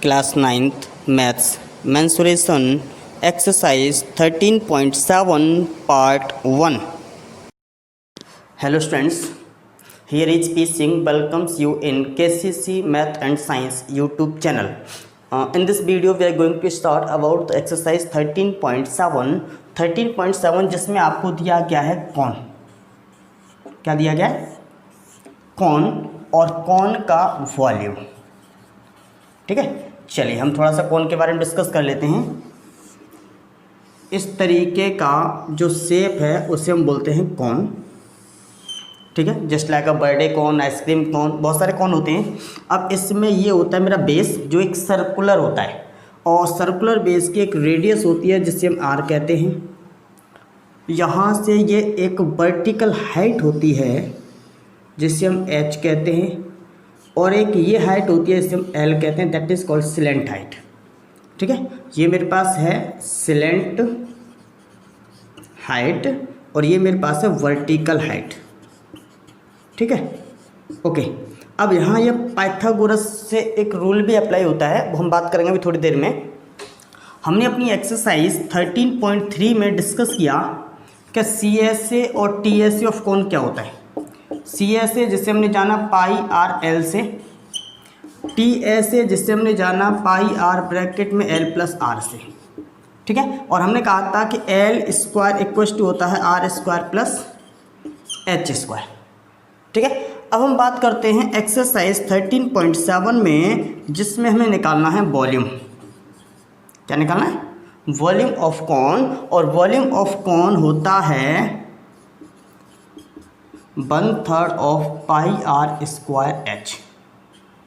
Class 9th maths mensuration exercise 13.7 part 1. Hello students, here is P. Singh welcomes you in KCC Math and Science YouTube channel. In this video we are going to start about the exercise 13.7. 13.7 जिसमें आपको दिया गया है कौन. क्या दिया गया है? कौन और कौन का वॉल्यूम. ठीक है, चलिए हम थोड़ा सा कौन के बारे में डिस्कस कर लेते हैं. इस तरीके का जो शेप है उसे हम बोलते हैं कौन. ठीक है, जस्ट लाइक अ बर्थडे कौन, आइसक्रीम कौन, बहुत सारे कौन होते हैं. अब इसमें ये होता है मेरा बेस जो एक सर्कुलर होता है और सर्कुलर बेस की एक रेडियस होती है जिसे हम आर कहते हैं. यहाँ से ये एक वर्टिकल हाइट होती है जिसे हम एच कहते हैं और एक ये हाइट होती है जिसे हम एल कहते हैं, that is called slant height. ठीक है, ये मेरे पास है सिलेंट हाइट और ये मेरे पास है वर्टिकल हाइट. ठीक है, ओके. अब यहाँ ये पाइथागोरस से एक रूल भी अप्लाई होता है, वो हम बात करेंगे अभी थोड़ी देर में. हमने अपनी एक्सरसाइज 13.3 में डिस्कस किया कि CSA और TSA ऑफ कौन क्या होता है. CSA जिसे हमने जाना पाई आर एल से, TSA जिसे हमने जाना पाई आर ब्रैकेट में एल प्लस आर से. ठीक है, और हमने कहा था कि एल स्क्वायर इक्वल टू होता है R square plus H square. ठीक है, अब हम बात करते हैं एक्सरसाइज 13.7 में जिसमें हमें निकालना है वॉल्यूम. क्या निकालना है? वॉल्यूम ऑफ कौन. और वॉल्यूम ऑफ कौन होता है 1/3 of pi are square H.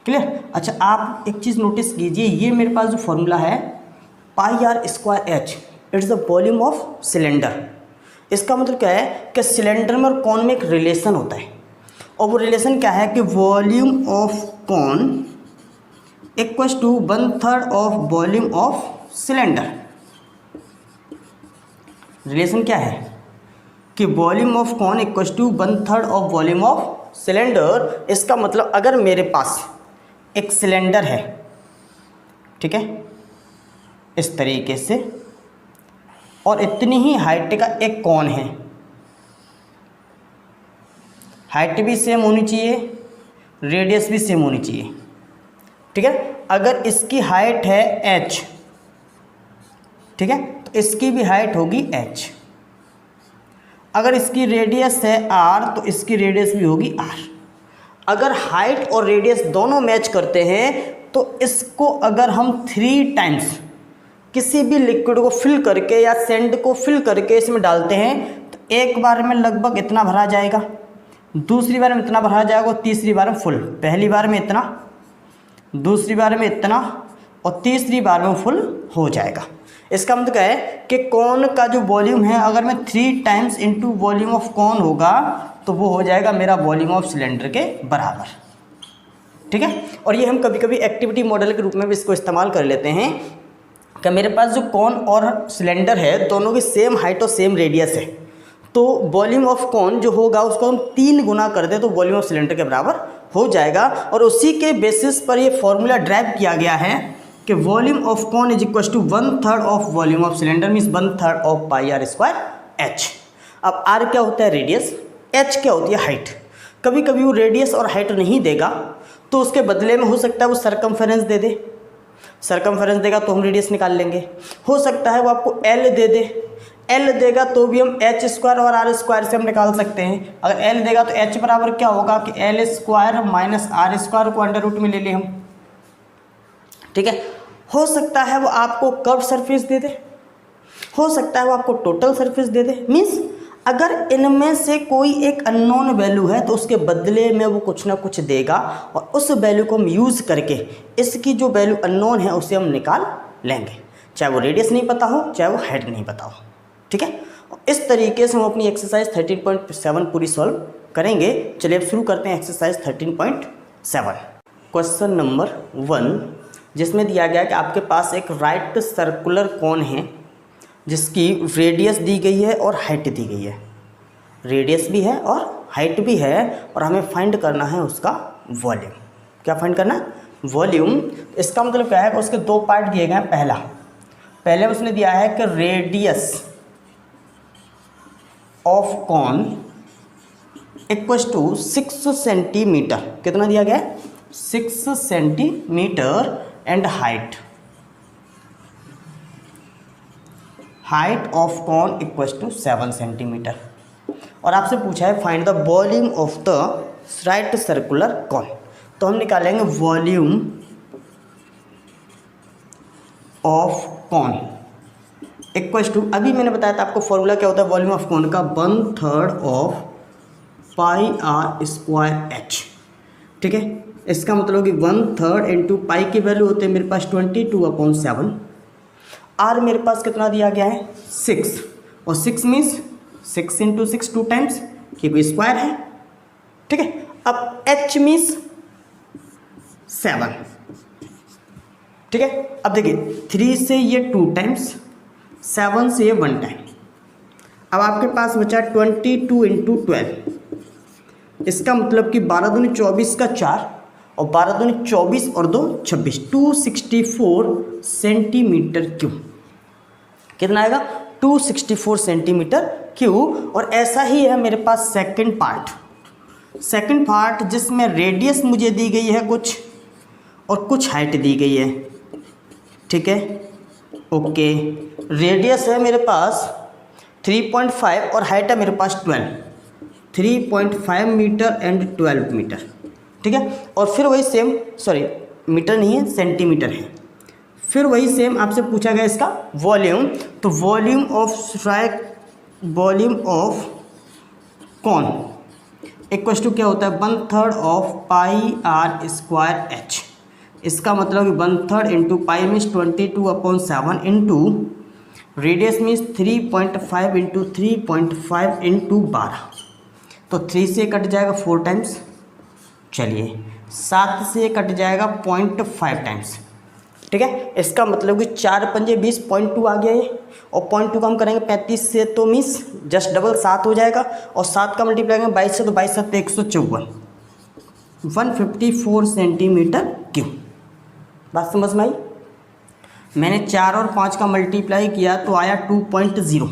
Clear. अच्छा, आप एक चीज़ नोटिस कीजिए, ये मेरे पास जो फॉर्मूला है pi are square h, it's the volume of cylinder. इसका मतलब क्या है कि सिलेंडर में और कौन में एक रिलेशन होता है और वो रिलेशन क्या है कि volume of cone equals to 1/3 of volume of cylinder. Relation क्या है कि volume of cone equals to 1/3 of volume of cylinder. इसका मतलब अगर मेरे पास एक सिलेंडर है, ठीक है, इस तरीके से, और इतनी ही हाइट का एक कौन है, हाइट भी सेम होनी चाहिए, रेडियस भी सेम होनी चाहिए. ठीक है, अगर इसकी हाइट है h, ठीक है, तो इसकी भी हाइट होगी h. अगर इसकी रेडियस है r तो इसकी रेडियस भी होगी r. अगर हाइट और रेडियस दोनों मैच करते हैं तो इसको अगर हम 3 टाइम्स किसी भी लिक्विड को फिल करके या सैंड को फिल करके इसमें डालते हैं तो एक बार में लगभग इतना भरा जाएगा, दूसरी बार में इतना भरा जाएगा, तीसरी बार में फुल. पहली बार में इतना, दूसरी बार में इतना और तीसरी बार में फुल हो जाएगा. इसका मतलब क्या है कि कौन का जो वॉल्यूम है अगर मैं 3 टाइम्स इंटू वॉल्यूम ऑफ कौन होगा तो वो हो जाएगा मेरा वॉल्यूम ऑफ सिलेंडर के बराबर. ठीक है, और ये हम कभी कभी एक्टिविटी मॉडल के रूप में भी इसको इस्तेमाल कर लेते हैं कि मेरे पास जो कौन और सिलेंडर है दोनों की सेम हाइट और सेम रेडियस है, तो वॉल्यूम ऑफ कौन जो होगा उसको हम 3 गुना कर दें तो वॉल्यूम ऑफ सिलेंडर के बराबर हो जाएगा. और उसी के बेसिस पर ये फॉर्मूला ड्राइव किया गया है कि volume of cone is equal to 1/3 of volume of cylinder means 1/3 of pi are square H. अब आर क्या होता है? रेडियस. एच क्या होती है? हाइट. कभी कभी वो रेडियस और हाइट नहीं देगा तो उसके बदले में हो सकता है वो सरकमफेरेंस दे दे. सरकमफेरेंस देगा तो हम रेडियस निकाल लेंगे. हो सकता है वो आपको एल दे दे. एल देगा तो भी हम एच स्क्वायर और आर स्क्वायर से हम निकाल सकते हैं. अगर एल देगा तो एच बराबर क्या होगा कि L square minus R square को अंडर रूट में ले लें हम. ठीक है, हो सकता है वो आपको कर्व सरफेस दे दे, हो सकता है वो आपको टोटल सरफेस दे दे. मीन्स अगर इनमें से कोई एक अननोन वैल्यू है तो उसके बदले में वो कुछ ना कुछ देगा और उस वैल्यू को हम यूज़ करके इसकी जो वैल्यू अननोन है उसे हम निकाल लेंगे, चाहे वो रेडियस नहीं पता हो चाहे वो हाइट नहीं पता हो. ठीक है, इस तरीके से हम अपनी एक्सरसाइज 13.7 पूरी सॉल्व करेंगे. चलिए अब शुरू करते हैं एक्सरसाइज 13.7. क्वेश्चन नंबर 1 जिसमें दिया गया कि आपके पास एक राइट सर्कुलर कौन है जिसकी रेडियस दी गई है और हाइट दी गई है. रेडियस भी है और हाइट भी है और हमें फाइंड करना है उसका वॉल्यूम. क्या फाइंड करना है? वॉल्यूम, इसका मतलब क्या है कि उसके दो पार्ट दिए गए हैं। पहले उसने दिया है कि radius of cone equals to 6 centimetre, कितना दिया गया है 6 centimetre, and height of cone equals to 7 centimetre. और आपसे पूछा है find the volume of the right circular cone, तो हम निकालेंगे volume of cone equals to, अभी मैंने बताया था आपको फॉर्मूला क्या होता है वॉल्यूम ऑफ कॉन का, 1/3 of pi are square H. ठीक है, इसका मतलब कि 1/3 इंटू पाई की वैल्यू होते हैं मेरे पास 22/7, आर मेरे पास कितना दिया गया है 6, और 6 मीन्स 6 इंटू 6 2 टाइम्स, क्योंकि स्क्वायर है। ठीक है, अब एच मीन्स 7। ठीक है, अब देखिए 3 से ये 2 टाइम्स, 7 से ये 1 टाइम, अब आपके पास बचा 22 इंटू 12, इसका मतलब कि 12 दूनी 24 का 4, और 12 दूनी 24 और 2 26, 264 सेंटीमीटर क्यूब, कितना आएगा 264 सेंटीमीटर क्यूब। और ऐसा ही है मेरे पास सेकंड पार्ट जिसमें रेडियस मुझे दी गई है कुछ, और कुछ हाइट दी गई है। ठीक है, ओके, रेडियस है मेरे पास 3.5 और हाइट है मेरे पास 12, 3.5 मीटर एंड 12 मीटर। ठीक है, और फिर वही सेम, सॉरी मीटर नहीं है सेंटीमीटर है, फिर वही सेम आपसे पूछा गया इसका वॉल्यूम, तो volume of cone equals to क्या होता है 1/3 of pi are square H, इसका मतलब कि 1/3 into pi means 22/7 into radius means 3.5 into 3.5 into 12, तो 3 से कट जाएगा 4 टाइम्स, चलिए 7 से कट जाएगा 0.5 टाइम्स। ठीक है, इसका मतलब कि 4 पंजे 20, 0.2 आ गया ये, और 0.2 का हम करेंगे 35 से तो मीन्स जस्ट डबल 7 हो जाएगा, और 7 का मल्टीप्लाई करेंगे 22 से तो 22 7 154, 154 सेंटीमीटर क्यूब। बात समझ में आई? मैंने 4 और 5 का मल्टीप्लाई किया तो आया 2.0,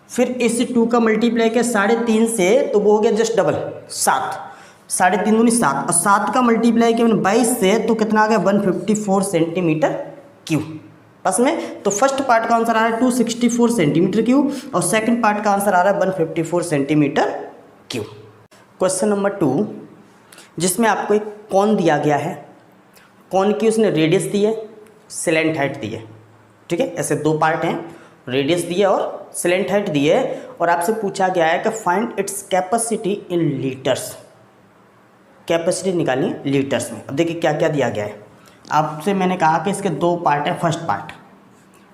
फिर इस 2 का मल्टीप्लाई किया 3.5 से तो वो हो गया जस्ट डबल 7, 3.5 दूनी 7, और 7 का मल्टीप्लाई किया मैंने 22 से तो कितना आ गया 154 सेंटीमीटर क्यूब। बस में तो फर्स्ट पार्ट का आंसर आ रहा है 264 सेंटीमीटर क्यूब, और सेकंड पार्ट का आंसर आ रहा है 154 सेंटीमीटर क्यूब। क्वेश्चन नंबर 2, जिसमें आपको एक कॉन दिया गया है, कॉन की उसने रेडियस दी है, स्लैंट हाइट दी है। ठीक है, ऐसे दो पार्ट हैं, रेडियस दी है और स्लैंट हाइट दी है, और आपसे पूछा गया है कि find its capacity in litres, capacity निकालनी है लीटर्स में। अब देखिए क्या क्या दिया गया है, आपसे मैंने कहा कि इसके दो पार्ट हैं। फर्स्ट पार्ट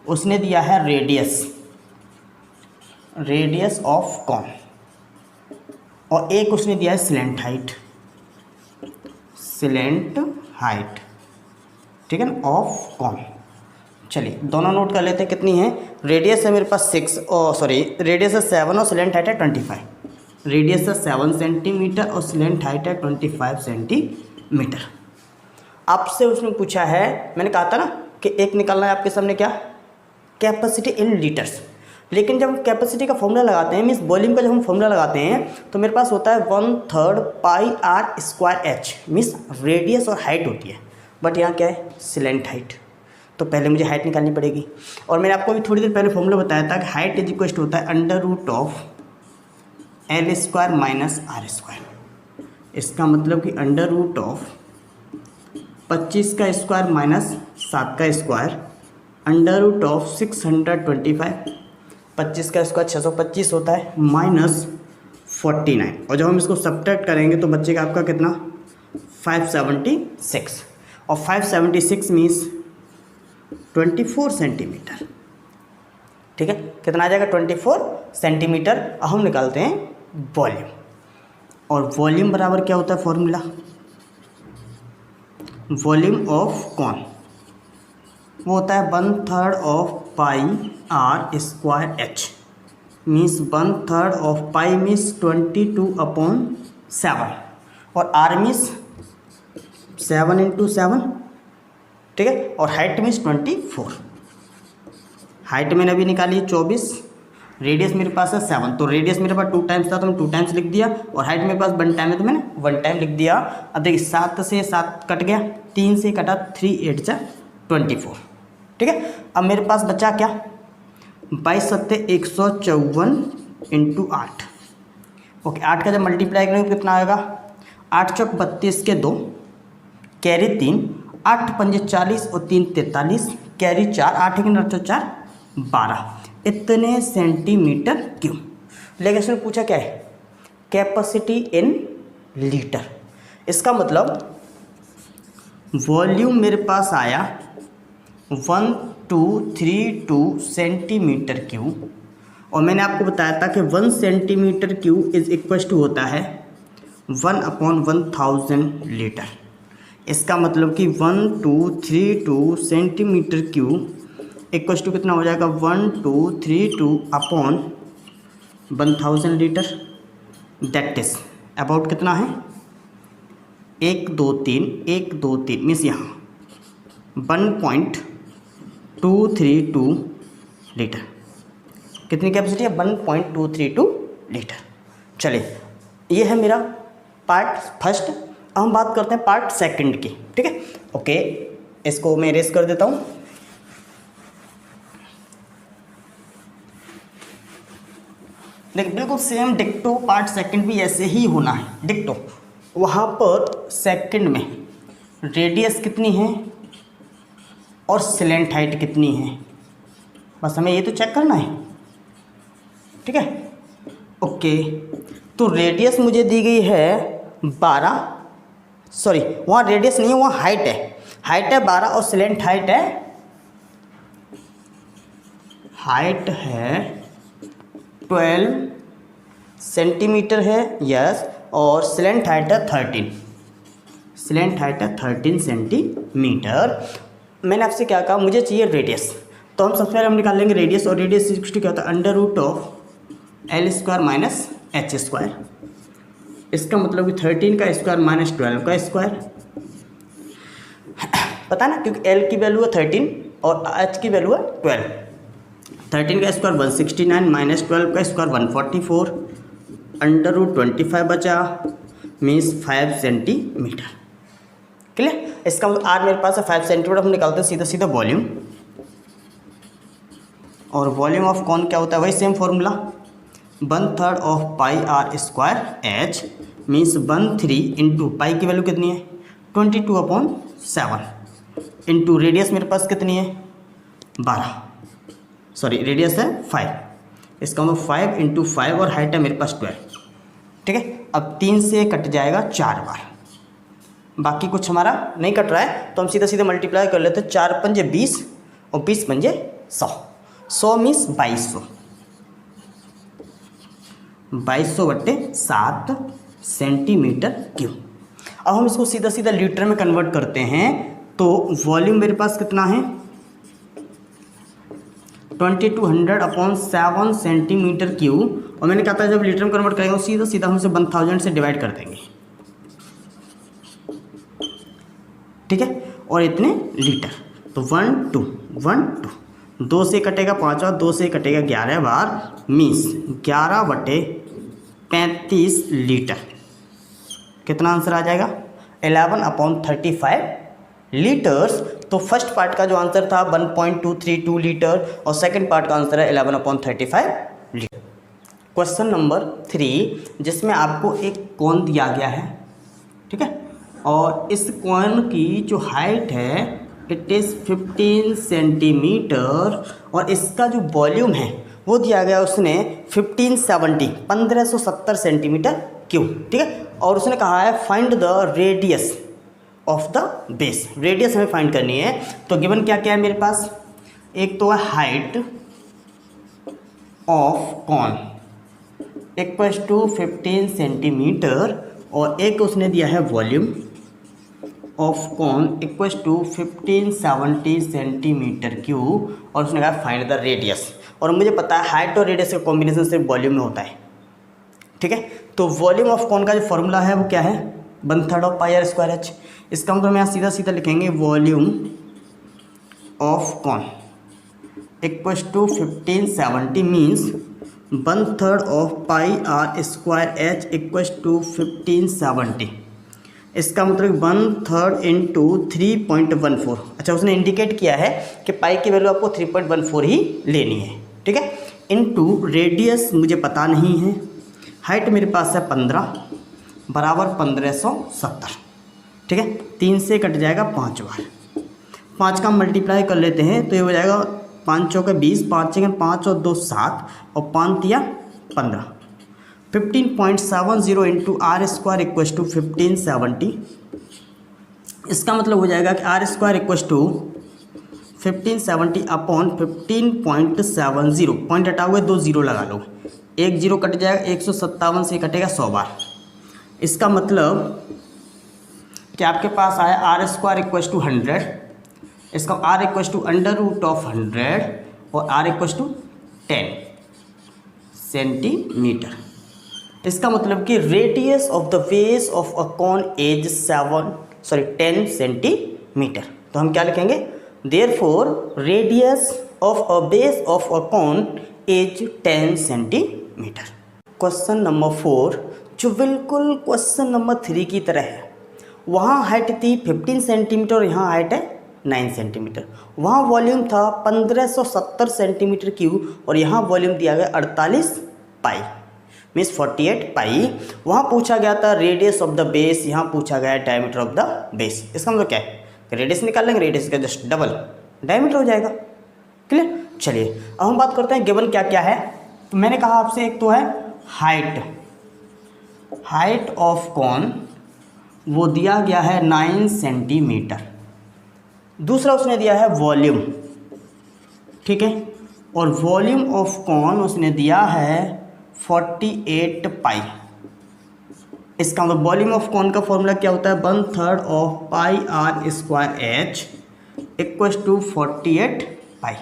उसने दिया है रेडियस ऑफ कॉन, और एक उसने दिया है स्लैंट हाइट, ठीक है ना, ऑफ कॉन। चलिए दोनों नोट कर लेते हैं कितनी है। रेडियस है मेरे पास 6, रेडियस है 7 और स्लैंट हाइट है 25। रेडियस है 7 सेंटीमीटर और स्लैंट हाइट है 25 सेंटीमीटर। आपसे उसने पूछा है, मैंने कहा था ना कि एक निकालना है आपके सामने क्या, कैपेसिटी इन लीटर्स। लेकिन जब हम कैपेसिटी का फॉर्मूला लगाते हैं, मीन्स वॉल्यूम का जब हम फॉर्मूला लगाते हैं, तो मेरे पास होता है 1/3 pi are square H, means radius और हाइट होती है। बट यहाँ क्या है, स्लैंट हाइट, तो पहले मुझे हाइट निकालनी पड़ेगी। और मैंने आपको अभी थोड़ी देर पहले फॉर्मूला बताया था कि हाइट इज इक्वल होता है √L² माइनस R²। इसका मतलब कि √25 का स्क्वायर माइनस 7 का स्क्वायर, √625, 25 का स्क्वायर 625 होता है, माइनस 49। और जब हम इसको सब्ट्रैक्ट करेंगे तो बचेगा आपका कितना, 576, और 576 मीन्स 24 सेंटीमीटर। ठीक है, कितना आ जाएगा 24 सेंटीमीटर। अब हम निकालते हैं वॉल्यूम, और वॉल्यूम बराबर क्या होता है फॉर्मूला, वॉल्यूम ऑफ कॉन वो होता है 1/3 of pi are square H, means 1/3 of pi means 22/7, और आर मीन्स 7 इंटू 7, ठीक है, और हाइट मीन्स 24। हाइट मैंने अभी निकाली 24, रेडियस मेरे पास है 7, तो रेडियस मेरे पास 2 टाइम्स था तो मैं 2 टाइम्स लिख दिया, और हाइट मेरे पास 1 टाइम है तो मैंने 1 टाइम लिख दिया। अब देखिए 7 से 7 कट गया, 3 से कटा, 3 8 जा 24, ठीक है। अब मेरे पास बचा क्या, 22 सत्ते 154 इंटू 8, ओके। 8 का जब मल्टीप्लाई करेंगे तो कितना आएगा, 8 चौक 32 के 2, कैरी 3, 8 पंजे 40 और 3 43, कैरी 4, 8 के 9 4 12, इतने सेंटीमीटर क्यूब। लेकिन इसमें पूछा क्या है, कैपेसिटी इन लीटर। इसका मतलब वॉल्यूम मेरे पास आया 1232 सेंटीमीटर क्यूब, और मैंने आपको बताया था कि 1 centimetre cube is equal to होता है 1/1000 लीटर। इसका मतलब कि 1232 सेंटीमीटर क्यूब इक्वल टू कितना हो जाएगा, 1232 upon 1000 litre, that is about कितना है, 1 2 3 मीन्स यहाँ 1.232 लीटर। कितनी कैपेसिटी है, 1.232 लीटर। चलिए ये है मेरा पार्ट फर्स्ट। अब हम बात करते हैं पार्ट सेकंड की, ठीक है, ओके। इसको मैं इरेज कर देता हूँ। देखिए बिल्कुल सेम डिक्टो पार्ट सेकंड भी ऐसे ही होना है, डिक्टो। वहाँ पर सेकंड में रेडियस कितनी है और स्लेंट हाइट कितनी है, बस हमें ये तो चेक करना है, ठीक है, ओके। तो रेडियस मुझे दी गई है 12, सॉरी वहाँ रेडियस नहीं है, वहाँ हाइट है, हाइट है 12 और स्लेंट हाइट है 12 सेंटीमीटर है, यस, और स्लेंट हाइट है 13, स्लेंट हाइट है 13 सेंटीमीटर। मैंने आपसे क्या कहा, मुझे चाहिए रेडियस, तो हम सबसे पहले हम निकाल लेंगे रेडियस, और रेडियस क्या होता है, √L² माइनस H²। इसका मतलब कि 13 का स्क्वायर माइनस 12 का स्क्वायर, पता ना, क्योंकि L की वैल्यू है 13 और H की वैल्यू है 12। 13 का स्क्वायर 169 माइनस 12 का स्क्वायर 144, √25 बचा, मीन्स 5 सेंटीमीटर, क्लियर। इसका मतलब आर मेरे पास है 5 सेंटीमीटर। हम निकालते हैं सीधा सीधा वॉल्यूम, और वॉल्यूम ऑफ कौन क्या होता है, वही same formula, 1/3 of pi are square H, means 13 into pi की वैल्यू कितनी है 22/7 इंटू रेडियस मेरे पास कितनी है 12, सॉरी रेडियस है 5, इसका मतलब 5 इंटू 5 और हाइट है मेरे पास 12, ठीक है। अब 3 से कट जाएगा 4 बार, बाकी कुछ हमारा नहीं कट रहा है, तो हम सीधा सीधा मल्टीप्लाई कर लेते हैं। 4 पंजे 20 और 20 पंजे 100, 100 मीन्स 2200/7 सेंटीमीटर क्यूब। अब हम इसको सीधा सीधा लीटर में कन्वर्ट करते हैं, तो वॉल्यूम मेरे पास कितना है 2200/7 सेंटीमीटर क्यूब, और मैंने कहा था जब लीटर में कन्वर्ट करेंगे सीधा सीधा हम इसे 1000 से डिवाइड कर देंगे, ठीक है, और इतने लीटर, तो 1 2 1 2, 2 से कटेगा 5 बार, 2 से कटेगा 11 बार, मीन्स 11/35 लीटर। कितना आंसर आ जाएगा 11/35 लीटर्स। तो फर्स्ट पार्ट का जो आंसर था 1.232 लीटर, और सेकंड पार्ट का आंसर है 11/35 लीटर। क्वेश्चन नंबर 3, जिसमें आपको एक कोन दिया गया है, ठीक है, और इस कोन की जो हाइट है इट इज़ 15 सेंटीमीटर, और इसका जो वॉल्यूम है वो दिया गया उसने 1570 सेंटीमीटर क्यूब, ठीक है। और उसने कहा है find the radius of the base, radius हमें फाइंड करनी है। तो गिवन क्या क्या है मेरे पास, एक तो है height of cone equals to 15 centimetre, और एक उसने दिया है volume of cone equals to 1570 centimetre cube, और उसने कहा फाइंड द रेडियस। और मुझे पता है हाइट और रेडियस का कॉम्बिनेशन सिर्फ वॉल्यूम में होता है, ठीक है। तो वॉल्यूम ऑफ कॉन का जो फॉर्मूला है वो क्या है, 1/3 of pi are square H. इसका मतलब हम यहाँ सीधा सीधा लिखेंगे volume of cone equals to 1570 means 1/3 of pi are square H equals to 1570। इसका मतलब 1/3 इंटू 3.14। अच्छा, उसने इंडिकेट किया है कि पाई की वैल्यू आपको 3.14 ही लेनी है, ठीक है। इंटू रेडियस मुझे पता नहीं है, हाइट मेरे पास है 15 बराबर 1570, ठीक है। 3 से कट जाएगा 5 बार, 5 का मल्टीप्लाई कर लेते हैं तो ये हो जाएगा 5 चौके 20, 5 सेकंड 5 और 2 7 और 5 तिया 15। 15.70 into R square equals to 1570। इसका मतलब हो जाएगा कि R square equals to 1570 upon 15.70। Point हटा हुए 2 जीरो लगा लो, 1 जीरो कट जाएगा, 157 से कटेगा 100 बार। इसका मतलब कि आपके पास आया आर स्क्वायर इक्वस टू 100, इसका R equals to under root of 100 और आर इक्वस टू 10 सेंटीमीटर। इसका मतलब कि radius of the base of a cone is 10 centimetre. तो हम क्या लिखेंगे, therefore radius of a base of a cone is 10 centimetre. Question number 4 जो बिल्कुल क्वेश्चन नंबर 3 की तरह है। वहाँ हाइट थी 15 सेंटीमीटर और यहाँ हाइट है 9 सेंटीमीटर। वहाँ वॉल्यूम था 1570 सेंटीमीटर क्यूब और यहाँ वॉल्यूम दिया गया 48 पाई मीन्स 48 पाई। वहाँ पूछा गया था रेडियस ऑफ द बेस, यहाँ पूछा गया डायमीटर ऑफ द बेस। इसका मतलब क्या है, रेडियस निकाल लेंगे, रेडियस का जस्ट डबल डायमीटर हो जाएगा। क्लियर। चलिए अब हम बात करते हैं गिवन क्या क्या है। तो मैंने कहा आपसे एक तो है हाइट ऑफ कॉन, वो दिया गया है 9 सेंटीमीटर। दूसरा उसने दिया है वॉल्यूम, ठीक है, और वॉल्यूम ऑफ कॉन उसने दिया है 48 पाई। इसका मतलब वॉल्यूम ऑफ कॉन का फॉर्मूला क्या होता है, 1/3 of pi are square H equals to 48 pi.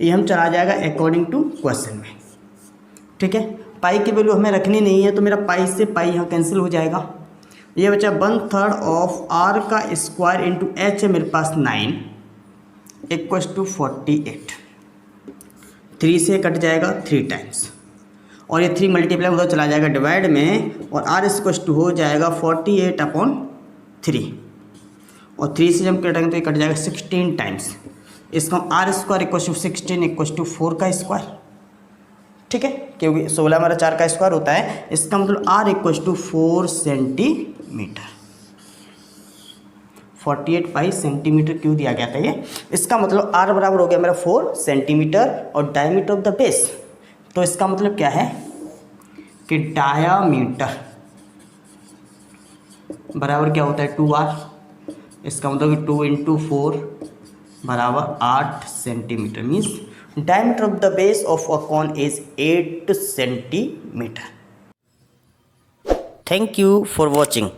ये हम चला जाएगा अकॉर्डिंग टू क्वेश्चन में, ठीक है। पाई की वैल्यू हमें रखनी नहीं है तो मेरा पाई से पाई यहाँ कैंसिल हो जाएगा। ये बचा 1/3 ऑफ आर का स्क्वायर इंटू एच है मेरे पास 9 इक्वल्स टू 48। 3 से कट जाएगा 3 टाइम्स और ये 3 मल्टीप्लाई उधर चला जाएगा डिवाइड में और आर इक्वल्स टू हो जाएगा 48 अपॉन 3 और 3 से जब कटेंगे तो ये कट जाएगा 16 टाइम्स। इसका R square equals to 16 equals to 4 का स्क्वायर, ठीक है, क्योंकि 16 हमारा 4 का स्क्वायर होता है। इसका मतलब R equals to 4 centimetre. 48 pi centimetre क्यों दिया गया था ये, इसका मतलब आर बराबर हो गया मेरा 4 सेंटीमीटर और डायमीटर ऑफ द बेस। तो इसका मतलब क्या है कि डायामीटर बराबर क्या होता है 2r। इसका मतलब कि 2 इंटू 4 बराबर 8 centimetre means diameter of the base of a cone is 8 centimeter. Thank you for watching.